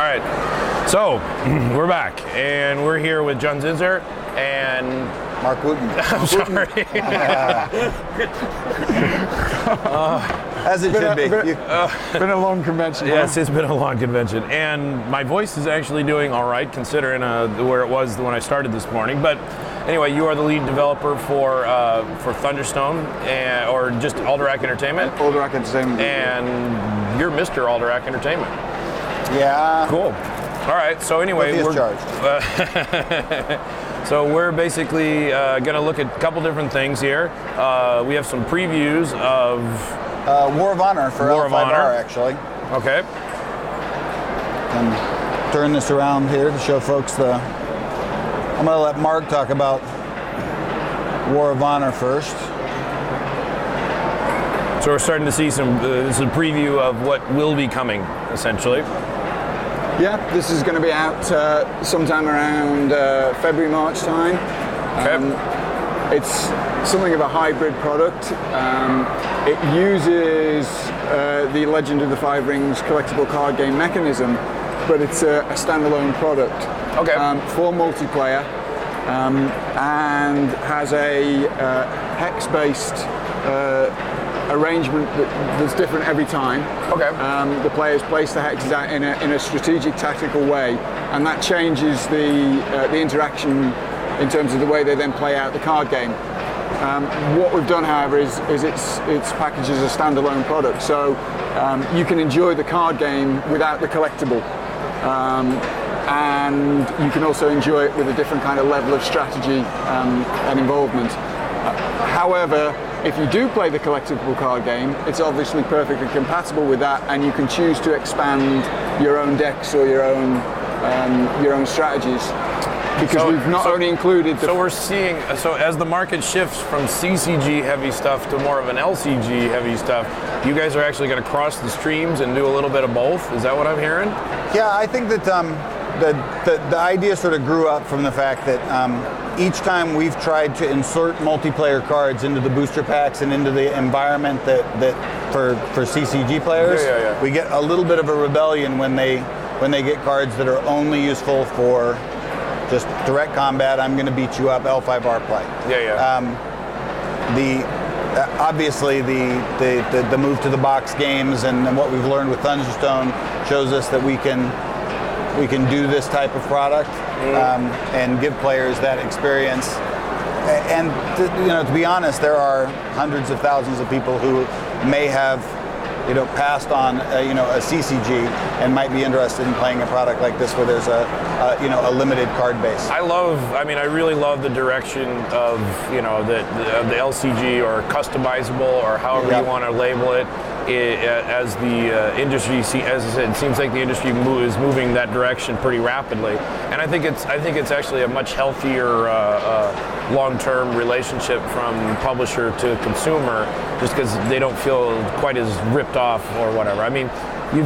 All right, so we're back, and we're here with John Zinzer and Mark Wooten. I'm sorry. As it should be. Been a long convention. Yes, it's been a long convention, and my voice is actually doing all right considering where it was when I started this morning. But anyway, you are the lead developer for Thunderstone, or just Alderac Entertainment. Alderac Entertainment. And you're Mr. Alderac Entertainment. Yeah. Cool. All right. So anyway, so we're basically going to look at a couple different things here. We have some previews of War of Honor for L5R, actually. Okay. And turn this around here to show folks I'm going to let Mark talk about War of Honor first. So we're starting to see this is a preview of what will be coming, essentially. Yeah, this is going to be out sometime around February, March time. Okay. It's something of a hybrid product. It uses the Legend of the Five Rings collectible card game mechanism, but it's a standalone product. Okay. For multiplayer, and has a hex-based arrangement that's different every time. Okay. The players place the hexes out in a strategic, tactical way, and that changes the interaction in terms of the way they then play out the card game. What we've done, however, is it's packaged as a standalone product, so you can enjoy the card game without the collectible, and you can also enjoy it with a different kind of level of strategy and involvement. However, if you do play the collectible card game, it's obviously perfectly compatible with that, and you can choose to expand your own decks or your own strategies. Because we've not only included the... So we're seeing, as the market shifts from CCG heavy stuff to more of an LCG heavy stuff, you guys are actually going to cross the streams and do a little bit of both? Is that what I'm hearing? Yeah, I think that the idea sort of grew up from the fact that each time we've tried to insert multiplayer cards into the booster packs and into the environment that for CCG players, we get a little bit of a rebellion when they get cards that are only useful for just direct combat. I'm going to beat you up, L5R play. Obviously the move to the box games and what we've learned with Thunderstone shows us that we can do this type of product and give players that experience. And to be honest, there are hundreds of thousands of people who may have passed on a CCG and might be interested in playing a product like this where there's a limited card base. I really love the direction of the LCG or customizable or however you want to label it. As the industry, as I said, it seems like the industry is moving that direction pretty rapidly, and I think it's actually a much healthier long-term relationship from publisher to consumer, just because they don't feel quite as ripped off or whatever. I mean,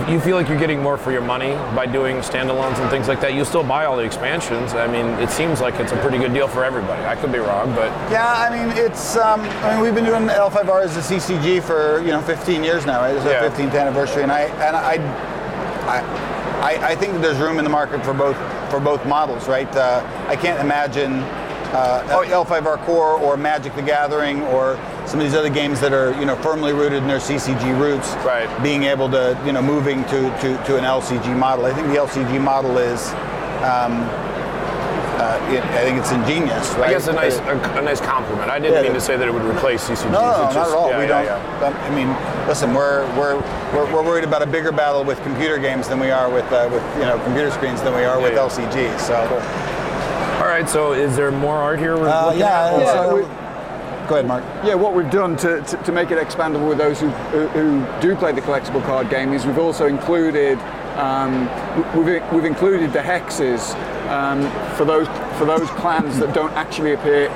you feel like you're getting more for your money by doing standalones and things like that. You still buy all the expansions. I mean, it seems like it's a pretty good deal for everybody. I could be wrong, but yeah, I mean, it's. We've been doing L5R as a CCG for 15 years now. Right? It's our 15th anniversary, and I think that there's room in the market for both models, right? I can't imagine L5R Core or Magic the Gathering or some of these other games that are firmly rooted in their CCG roots, being able to moving to an LCG model. I think the LCG model is I think it's ingenious, right? I guess a nice compliment. I didn't mean to say that it would replace CCGs. No, not at all. We don't. I mean, listen, we're worried about a bigger battle with computer games than we are with computer screens than we are with LCGs. So. Cool. All right. So, is there more art here? Go ahead, Mark. Yeah, what we've done to make it expandable with those who do play the collectible card game is we've also included we've included the hexes for those clans that don't actually appear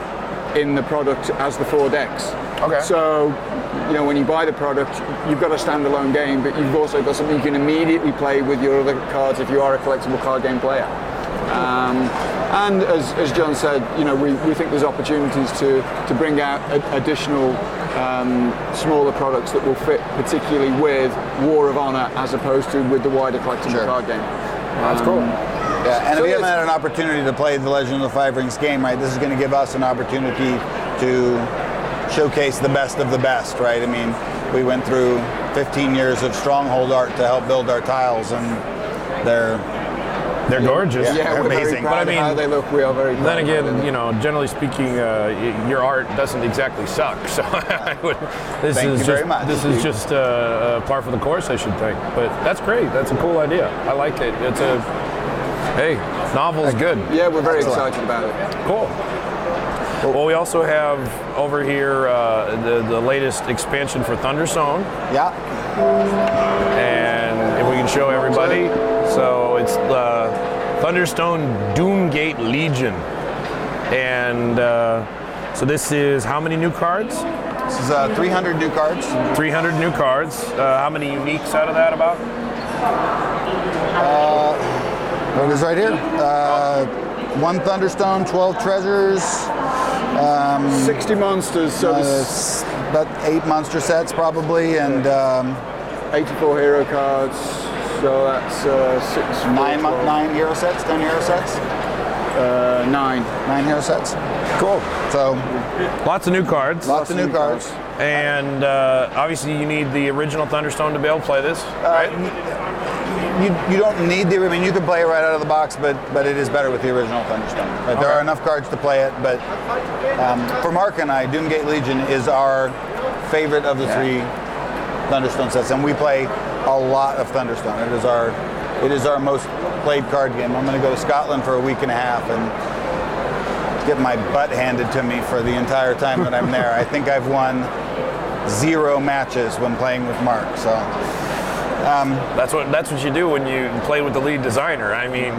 in the product as the 4 decks. Okay. So, when you buy the product, you've got a standalone game, but you've also got something you can immediately play with your other cards if you are a collectible card game player. And as John said, we think there's opportunities to bring out additional smaller products that will fit particularly with War of Honor as opposed to with the wider collectible card game. That's cool. Yeah, and So we haven't it's- had an opportunity to play the Legend of the Five Rings game, right? This is going to give us an opportunity to showcase the best of the best, right? I mean, we went through 15 years of Stronghold art to help build our tiles, and they're gorgeous. Yeah, they're we're very amazing. proud But I of mean, how they look. We are very proud Then of again, them. you know, generally speaking, your art doesn't exactly suck. So this Thank is you just very much. this is just par for the course, I should think. But that's great. That's a cool idea. I like it. It's a novel's good. Yeah, we're very Excellent. excited about it. Cool. Well, we also have over here the latest expansion for Thunderstone, yeah. and if we can show everybody, so it's Thunderstone Doomgate Legion, and so this is how many new cards? This is 300 new cards. 300 new cards. How many uniques out of that about? There it is right here. 1 Thunderstone, 12 treasures. 60 monsters, so there's About 8 monster sets probably, and 84 hero cards. So that's 6, 9 hero sets, 10 hero sets, 9. 9 hero sets. Cool. So Lots of new cards. lots of new cards. And obviously you need the original Thunderstone to be able to play this, right? You don't need the. I mean, you can play it right out of the box, but it is better with the original Thunderstone. Right? There Okay. are enough cards to play it, but for Mark and I, Doomgate Legion is our favorite of the 3 Thunderstone sets, and we play a lot of Thunderstone. It is our most played card game. I'm going to go to Scotland for a week and a half and get my butt handed to me for the entire time that I'm there. I think I've won 0 matches when playing with Mark. So. That's what you do when you play with the lead designer. I mean,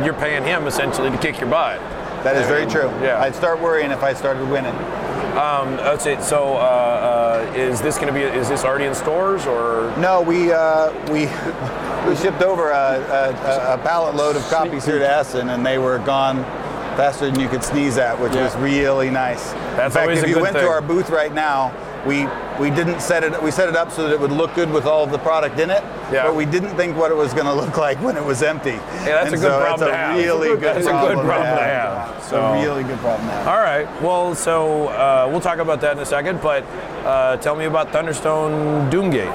you're paying him essentially to kick your butt. That is very true. Yeah. I'd start worrying if I started winning. That's it. So, is this already in stores or? No, we shipped over a pallet load of copies here to Essen, and they were gone faster than you could sneeze at, which was really nice. That's in fact, always if a you good went thing. to our booth right now, we didn't set it. We set it up so that it would look good with all of the product in it. Yeah. But we didn't think what it was going to look like when it was empty. Yeah, that's a good problem to have. It's a really good That's a problem good problem to have. It's So. a really good problem to have. All right. Well, so we'll talk about that in a second. But tell me about Thunderstone Doomgate.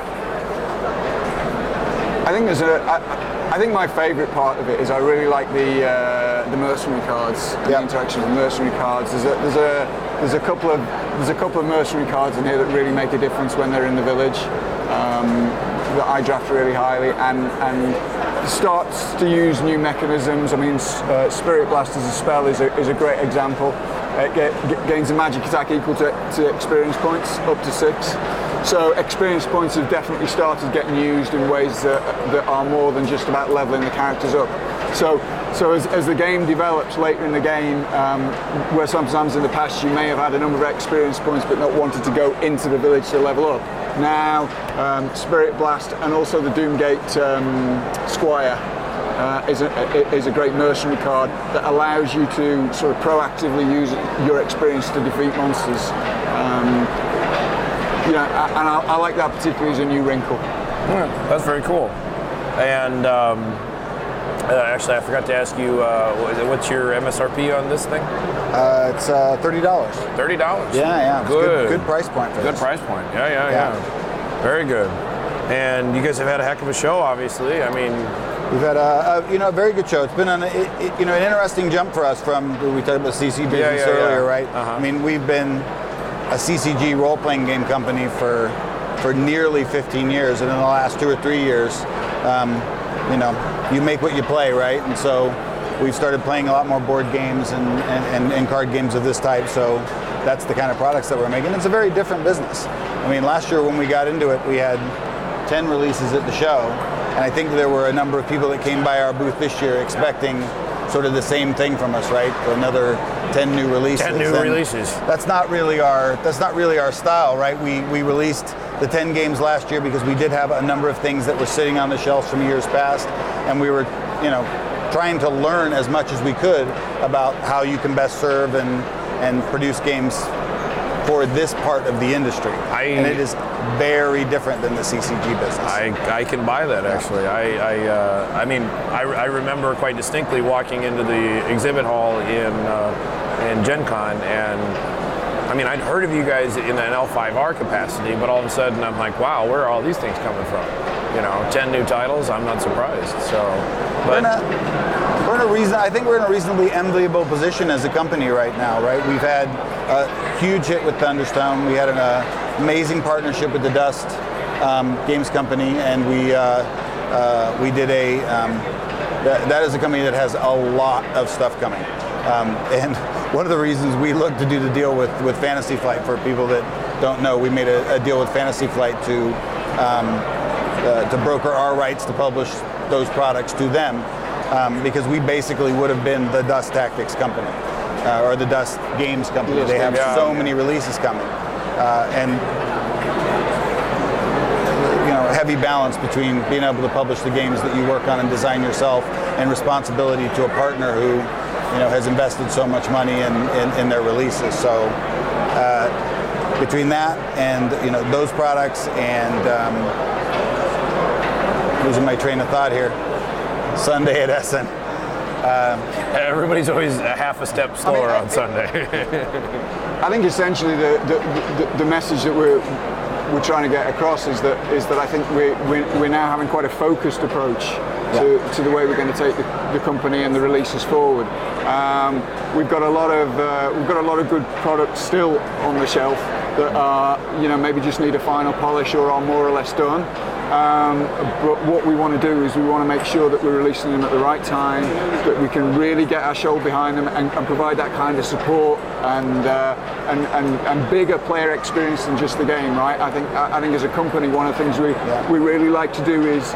I think my favourite part of it is I really like the mercenary cards, the interaction with the mercenary cards. There's a couple of mercenary cards in here that really make a difference when they're in the village. That I draft really highly and starts to use new mechanisms. I mean, Spirit Blast as a spell is a great example. It gains a magic attack equal to experience points, up to 6. So experience points have definitely started getting used in ways that are more than just about leveling the characters up. So as the game develops later in the game, where sometimes in the past you may have had a number of experience points but not wanted to go into the village to level up. Now, Spirit Blast and also the Doomgate Squire is a great mercenary card that allows you to sort of proactively use your experience to defeat monsters. And I like that particularly as a new wrinkle. Yeah, that's very cool. And actually, I forgot to ask you, what's your MSRP on this thing? It's $30. $30. Yeah, it's Good. good price point for Good this. price point. Yeah. Very good. And you guys have had a heck of a show, obviously. I mean, We've had a very good show. It's been an interesting jump for us from we talked about CC business earlier, right? Uh-huh. I mean, we've been a CCG role-playing game company for nearly 15 years, and in the last 2 or 3 years, you make what you play, right? And so we've started playing a lot more board games and card games of this type. So that's the kind of products that we're making. It's a very different business. I mean, last year when we got into it, we had 10 releases at the show. And I think there were a number of people that came by our booth this year expecting sort of the same thing from us, right? Another 10 new releases. 10 new releases. That's not really our style, right? We released the 10 games last year because we did have a number of things that were sitting on the shelves from years past, and we were, trying to learn as much as we could about how you can best serve and produce games for this part of the industry. And it is very different than the CCG business. I can buy that, actually. I mean, I remember quite distinctly walking into the exhibit hall in Gen Con, and I mean, I'd heard of you guys in an L5R capacity, but all of a sudden I'm like, wow, where are all these things coming from? 10 new titles, I'm not surprised. So, but we're in a reason. I think we're in a reasonably enviable position as a company right now, right? We've had a huge hit with Thunderstone. We had an amazing partnership with the Dust Games Company, and we did that is a company that has a lot of stuff coming. And one of the reasons we looked to do the deal with Fantasy Flight, for people that don't know, we made a deal with Fantasy Flight to broker our rights to publish those products to them, because we basically would have been the Dust Tactics company, or the Dust Games Company. They have so many releases coming, and heavy balance between being able to publish the games that you work on and design yourself, and responsibility to a partner who has invested so much money in their releases. So between that and those products and losing my train of thought here, Sunday at Essen. Everybody's always a half a step slower on Sunday. I think essentially the message that we're trying to get across is that I think we're now having quite a focused approach to the way we're going to take the company and the releases forward. We've got a lot of good products still on the shelf that are maybe just need a final polish or are more or less done. But what we want to do is we want to make sure that we're releasing them at the right time, that we can really get our shoulder behind them and provide that kind of support and bigger player experience than just the game, right? I think as a company, one of the things we really like to do is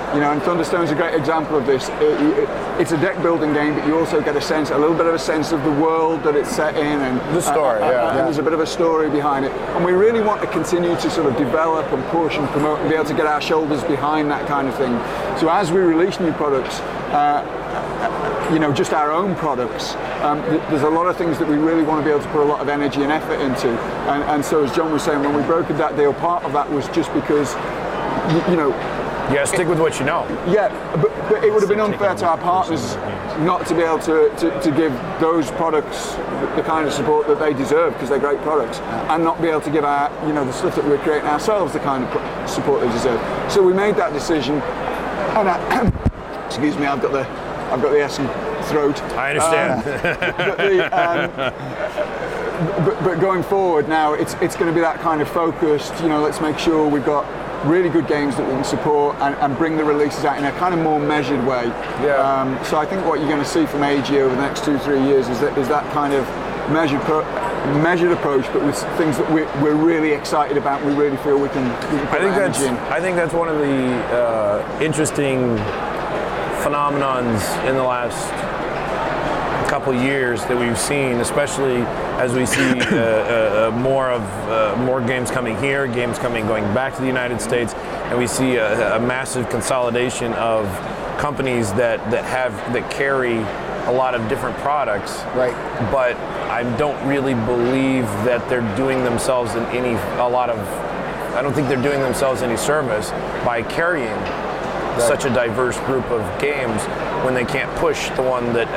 and Thunderstone's a great example of this. It's a deck building game, but you also get a little bit of a sense of the world that it's set in, and the story, and there's a bit of a story behind it. And we really want to continue to sort of develop and push and promote and be able to get our shoulders behind that kind of thing. So as we release new products, just our own products, there's a lot of things that we really want to be able to put a lot of energy and effort into. And so as John was saying, when we brokered that deal, part of that was just because, yeah, stick with what you know. Yeah, but it would have been unfair to our partners not to be able to give those products the kind of support that they deserve, because they're great products, and not be able to give our, the stuff that we're creating ourselves the kind of support they deserve. So we made that decision, and excuse me, I've got the Essen throat. I understand. But going forward now, it's going to be that kind of focused. Let's make sure we've got really good games that we can support and bring the releases out in a kind of more measured way. Yeah. So I think what you're going to see from AG over the next 2-3 years is that kind of measured approach, but with things that we're really excited about. We really feel we can put energy in. I think that's one of the interesting phenomenons in the last couple years that we've seen, especially as we see more games coming here, games going back to the United States, and we see a massive consolidation of companies that carry a lot of different products. Right. But I don't really believe that they're doing themselves I don't think they're doing themselves any service by carrying such a diverse group of games when they can't push the one that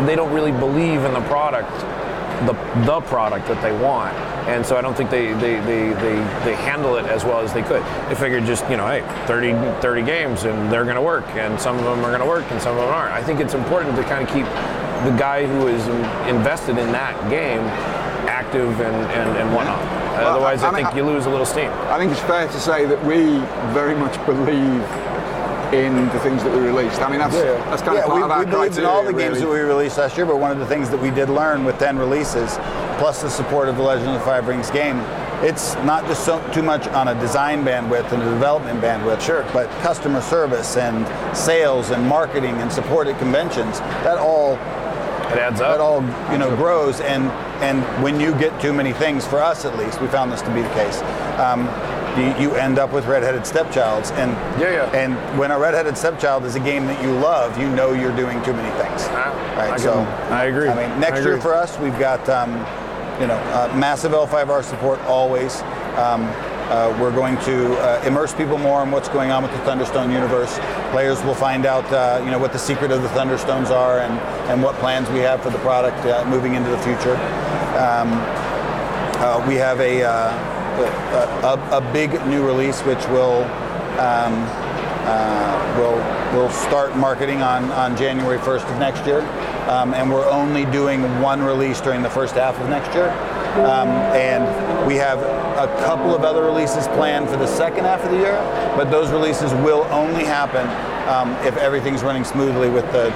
they don't really believe in the product, the product that they want. And so I don't think they handle it as well as they could. They figured just, hey, 30 games and they're going to work, and some of them are going to work and some of them aren't. I think it's important to kind of keep the guy who is invested in that game active and whatnot. Otherwise, I think you lose a little steam. I think it's fair to say that we very much believe in the things that we released. I mean, that's kind of part of our criteria. We believed in all the games that we released last year, but one of the things that we did learn with 10 releases, plus the support of the Legend of the Five Rings game, it's not just too much on a design bandwidth and a development bandwidth, but customer service and sales and marketing and support at conventions. That all it adds up. That all grows, and when you get too many things, for us at least, we found this to be the case. You end up with Red-Headed Stepchilds, and when a Red-Headed Stepchild is a game that you love, you're doing too many things. Right? I agree. I mean, next year for us, we've got massive L5R support always. We're going to immerse people more in what's going on with the Thunderstone universe. Players will find out, what the secret of the Thunderstones are and what plans we have for the product moving into the future. We have a big new release which we'll start marketing on January 1st of next year, and we're only doing one release during the first half of next year. And we have a couple of other releases planned for the second half of the year, but those releases will only happen if everything's running smoothly with the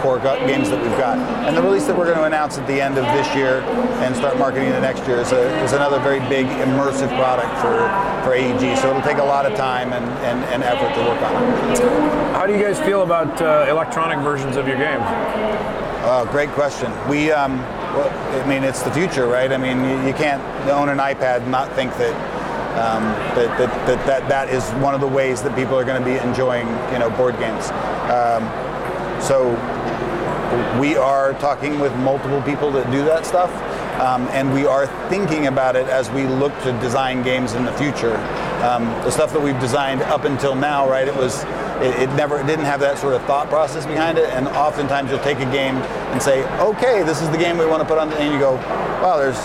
core games that we've got. And the release that we're going to announce at the end of this year and start marketing the next year is another very big immersive product for AEG. So it'll take a lot of time and effort to work on it. How do you guys feel about electronic versions of your games? Great question. It's the future, right? I mean, you can't own an iPad and not think that that is one of the ways that people are going to be enjoying, board games. So we are talking with multiple people that do that stuff, and we are thinking about it as we look to design games in the future. The stuff that we've designed up until now, right? It didn't have that sort of thought process behind it, and oftentimes you'll take a game and say, okay, this is the game we want to put on, and you go, wow, there's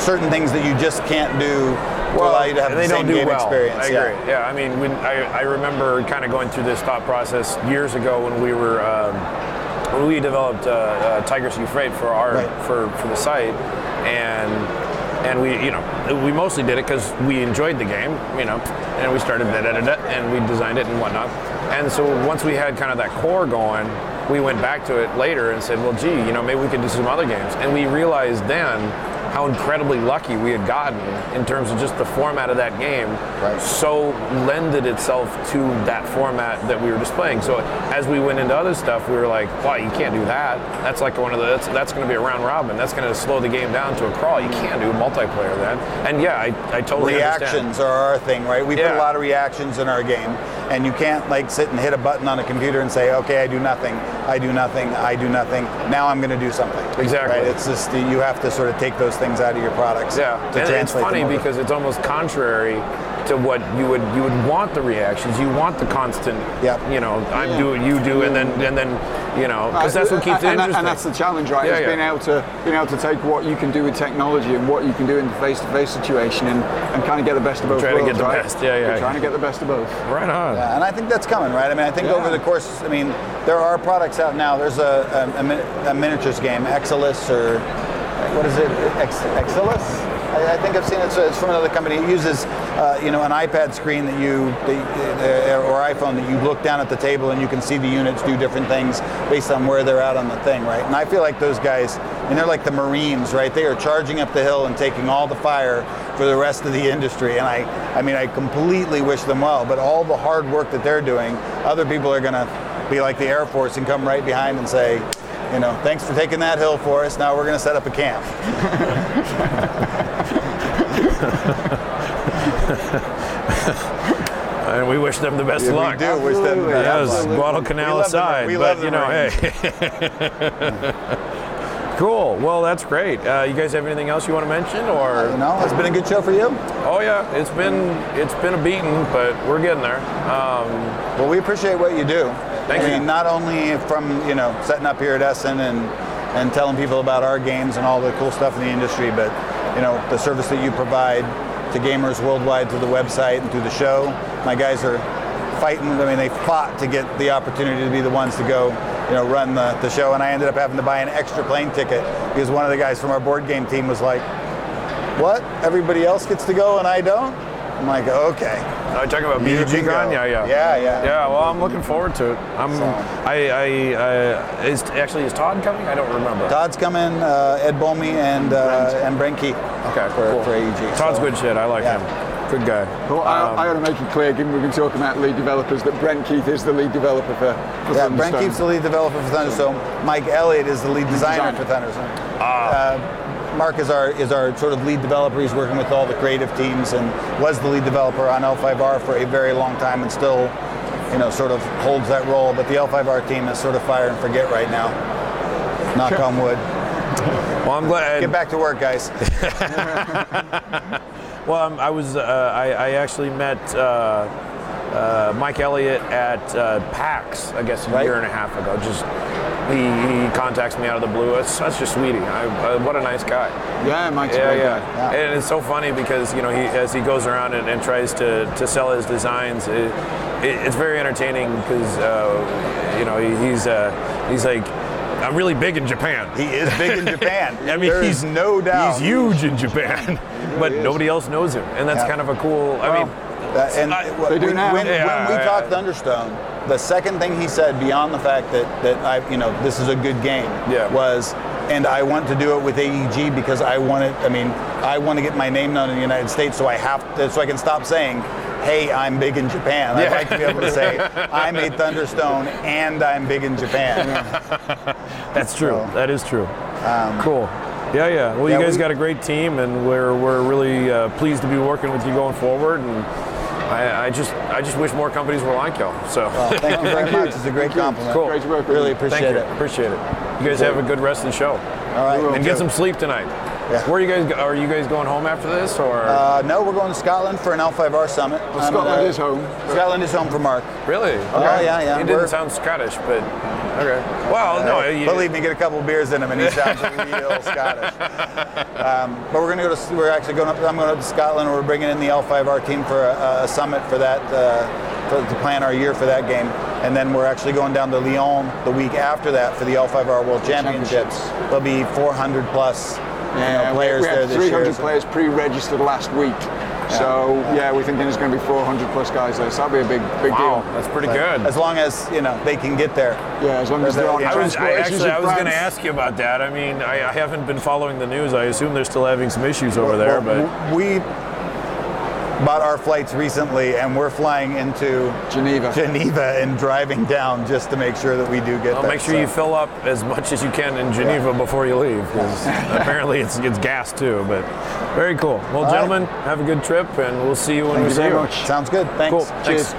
certain things that you just can't do to allow you to have the same game experience. I agree. Yeah, I mean, I remember kind of going through this thought process years ago when we developed Tiger Sea Freight for for the site, and we mostly did it because we enjoyed the game, and we started it and we designed it and whatnot. And so once we had kind of that core going, we went back to it later and said, well, gee, maybe we could do some other games. And we realized then how incredibly lucky we had gotten in terms of just the format of that game. Right. So lended itself to that format that we were displaying. So as we went into other stuff, we were like, wow, you can't do that. That's like that's going to be a round robin. That's going to slow the game down to a crawl. You can't do multiplayer then. And yeah, I totally Reactions understand. are our thing, right? We put a lot of reactions in our game, and you can't sit and hit a button on a computer and say, okay, I do nothing, I do nothing, I do nothing. Now I'm going to do something. Exactly. Right? It's just you have to sort of take those things out of your products. Yeah, and it's funny because it's almost contrary to what you would want the reactions. You want the constant. Yep. I'm doing, you do, and then because that's what keeps it interesting. And that's the challenge, right? Yeah, is being able to take what you can do with technology and what you can do in the face-to-face situation and kind of get the best of both worlds. Try to get the best. We're trying to get the best of both. Right on. Yeah, and I think that's coming, right? I mean, I think over the course, there are products out now. There's a miniatures game, Exilus, or what is it? Exilus? I think I've seen it. So it's from another company. It uses, an iPad screen or iPhone that you look down at the table and you can see the units do different things based on where they're at on the thing, right? And I feel like those guys, they're like the Marines, right? They are charging up the hill and taking all the fire for the rest of the industry. And I completely wish them well. But all the hard work that they're doing, other people are going to be like the Air Force and come right behind and say, thanks for taking that hill for us. Now we're going to set up a camp. And we wish them the best of luck. We do wish them the best of luck. Guadalcanal aside, but hey. Cool. Well, that's great. You guys have anything else you want to mention, or? It's been a good show for you. Oh yeah, it's been a beating, but we're getting there. Well, we appreciate what you do. Thank you. Not only from setting up here at Essen and telling people about our games and all the cool stuff in the industry, but the service that you provide to gamers worldwide through the website and through the show. My guys are fighting. They fought to get the opportunity to be the ones to go, run the show, and I ended up having to buy an extra plane ticket because one of the guys from our board game team was like, "What? Everybody else gets to go and I don't?" I'm like, "Okay." Are you talking about BoardGameGeek? Yeah. Well, I'm looking forward to it. Is Todd coming? I don't remember. Todd's coming. Ed Bolmy and Brent Keith. Okay, for AEG. Todd's good shit. I like him. Good guy. Well, I ought to make it clear, given we've been talking about lead developers, that Brent Keith is the lead developer for Thunderstone. Brent Keith's the lead developer for Thunderstone. Mike Elliott is the lead designer for Thunderstone. Mark is our sort of lead developer. He's working with all the creative teams and was the lead developer on L5R for a very long time and still, sort of holds that role. But the L5R team is sort of fire and forget right now. Knock on wood. Well, I'm glad. Get back to work, guys. Well, I actually met Mike Elliott at PAX, I guess, a year and a half ago. Just he contacts me out of the blue. It's such a sweetie. What a nice guy. Yeah, Mike's a great guy. Yeah. And it's so funny because as he goes around and tries to sell his designs, it's very entertaining because he's like, I'm really big in Japan. He is big in Japan. I mean, he's no doubt. He's huge in Japan, but nobody else knows him, and that's kind of a cool. I mean, they do now. When we talked Thunderstone, the second thing he said beyond the fact that this is a good game was, and I want to do it with AEG because I want to get my name known in the United States, so I can stop saying, hey, I'm big in Japan. I'd like to be able to say, I made Thunderstone and I'm big in Japan. That's true. That is true. Cool. Yeah. Well, you guys got a great team, and we're really pleased to be working with you going forward. And I just wish more companies were like y'all. So thank you very much. It's a great compliment. Cool. Great work. Really appreciate it. Appreciate it. You guys have a good rest of the show. All right. And get some sleep tonight. Yeah. Where are you guys going home after this, or? No, we're going to Scotland for an L5R summit. Well, Scotland is home. Scotland is home for Mark. Really? Oh, yeah. He didn't sound Scottish, but okay. Well, no. Believe me, get a couple of beers in him, and he sounds real Scottish. But we're going to go to. We're actually going up. I'm going up to Scotland, and we're bringing in the L5R team for a summit for that. To plan our year for that game, and then we're actually going down to Lyon the week after that for the L5R World Championships. There'll be 400 plus players there this year. We had 300 players pre-registered last week. So we're thinking there's going to be 400 plus guys there. So that'll be a big deal. That's pretty good. As long as they can get there. Yeah, as long as they're on transport. I was going to ask you about that. I mean, I haven't been following the news. I assume they're still having some issues over there, but we bought our flights recently, and we're flying into Geneva and driving down just to make sure that we do get there. Make sure you fill up as much as you can in Geneva before you leave, because apparently it's gas too. But very cool. Well, gentlemen, have a good trip, and we'll see you when we see you. Sounds good. Thanks. Cool. Cheers. Thanks.